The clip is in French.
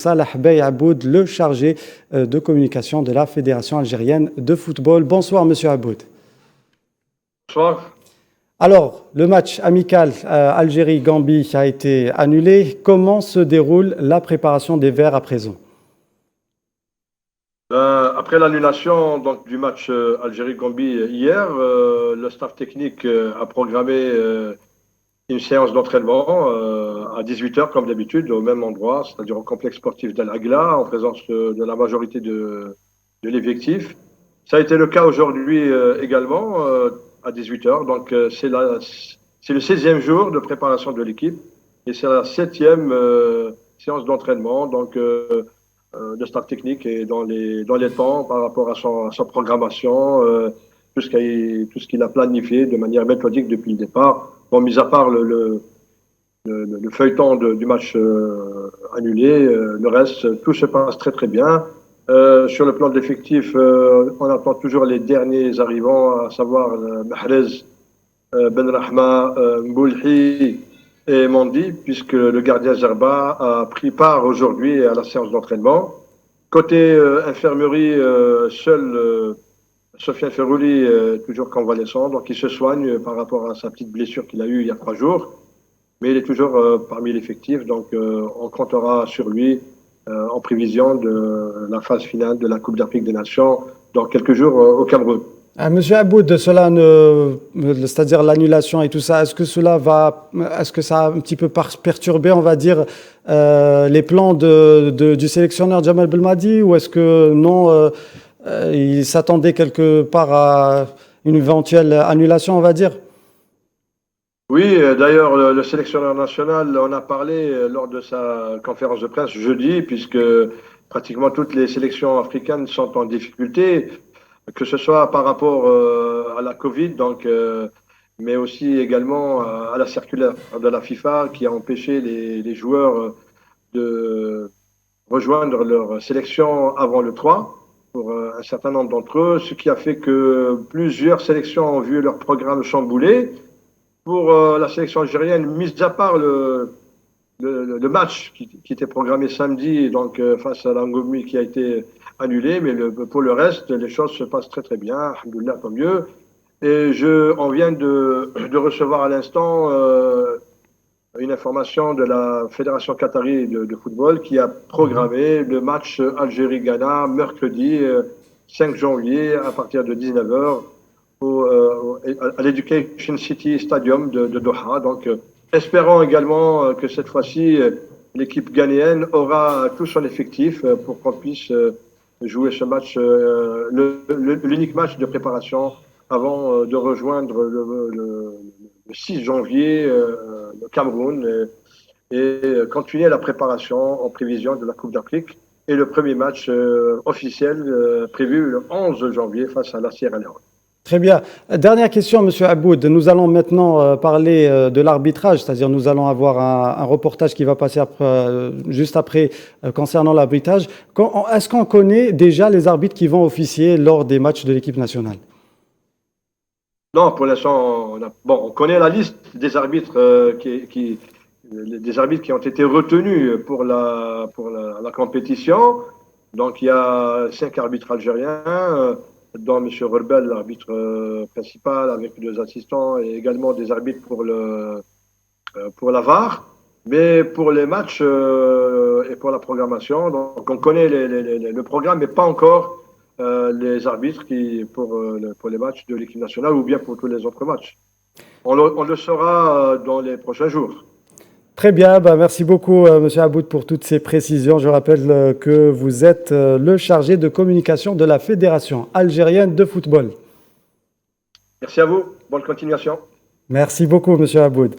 Salah Bey Aboud, le chargé de communication de la Fédération algérienne de football. Bonsoir, monsieur Aboud. Bonsoir. Alors, le match amical Algérie-Gambie a été annulé. Comment se déroule la préparation des Verts à présent? Après l'annulation du match Algérie-Gambie hier, le staff technique a programmé une séance d'entraînement à 18h comme d'habitude au même endroit, c'est-à-dire au complexe sportif d'Al Agla, en présence de la majorité de l'effectif. Ça a été le cas aujourd'hui également à 18h. Donc c'est le 16e jour de préparation de l'équipe et c'est la 7e séance d'entraînement. Donc le staff technique est dans les temps par rapport à sa programmation, tout ce qu'il a planifié de manière méthodique depuis le départ. Bon, mis à part le feuilleton du match annulé, le reste, tout se passe très très bien. Sur le plan de l'effectif, on attend toujours les derniers arrivants, à savoir Mahrez, Benrahma, Mboulhi et Mandi, puisque le gardien Zerba a pris part aujourd'hui à la séance d'entraînement. Côté infirmerie, seul Sofiane Ferrouli est toujours convalescent, donc il se soigne par rapport à sa petite blessure qu'il a eue il y a 3 jours. Mais il est toujours parmi l'effectif, donc on comptera sur lui en prévision de la phase finale de la Coupe d'Afrique des Nations dans quelques jours au Cameroun. Monsieur Aboud, c'est-à-dire l'annulation et tout ça, est-ce que ça a un petit peu perturbé, on va dire, les plans du sélectionneur Djemal Belmadi, ou est-ce que non, il s'attendait quelque part à une éventuelle annulation, on va dire? Oui, d'ailleurs, le sélectionneur national en a parlé lors de sa conférence de presse jeudi, puisque pratiquement toutes les sélections africaines sont en difficulté, que ce soit par rapport à la Covid, mais aussi également à la circulaire de la FIFA qui a empêché les joueurs de rejoindre leur sélection avant le 3 pour un certain nombre d'entre eux, ce qui a fait que plusieurs sélections ont vu leur programme chambouler. Pour la sélection algérienne, mis à part le match qui était programmé samedi, donc face à l'Angoumi qui a été annulé, mais pour le reste, les choses se passent très très bien, alhamdoulilah, tant mieux. Et on vient de recevoir à l'instant une information de la Fédération qatari de football qui a programmé le match Algérie-Ghana mercredi 5 janvier à partir de 19h à l'Education City Stadium de Doha. Donc, espérons également que cette fois-ci, l'équipe ghanéenne aura tout son effectif pour qu'on puisse jouer ce match, l'unique match de préparation avant de rejoindre le 6 janvier le Cameroun et continuer la préparation en prévision de la Coupe d'Afrique et le premier match officiel prévu le 11 janvier face à la Sierra Leone. Très bien. Dernière question, monsieur Aboud. Nous allons maintenant parler de l'arbitrage, c'est-à-dire nous allons avoir un reportage qui va passer juste après concernant l'arbitrage. Est-ce qu'on connaît déjà les arbitres qui vont officier lors des matchs de l'équipe nationale? Non, pour l'instant, on connaît la liste des arbitres des arbitres qui ont été retenus pour la compétition. Donc il y a 5 arbitres algériens, dont M. Rebel, l'arbitre principal, avec 2 assistants, et également des arbitres pour la VAR. Mais pour les matchs et pour la programmation, donc on connaît le programme, mais pas encore les arbitres pour les matchs de l'équipe nationale ou bien pour tous les autres matchs. On le saura dans les prochains jours. Très bien, merci beaucoup M. Aboud pour toutes ces précisions. Je rappelle que vous êtes le chargé de communication de la Fédération algérienne de football. Merci à vous, bonne continuation. Merci beaucoup M. Aboud.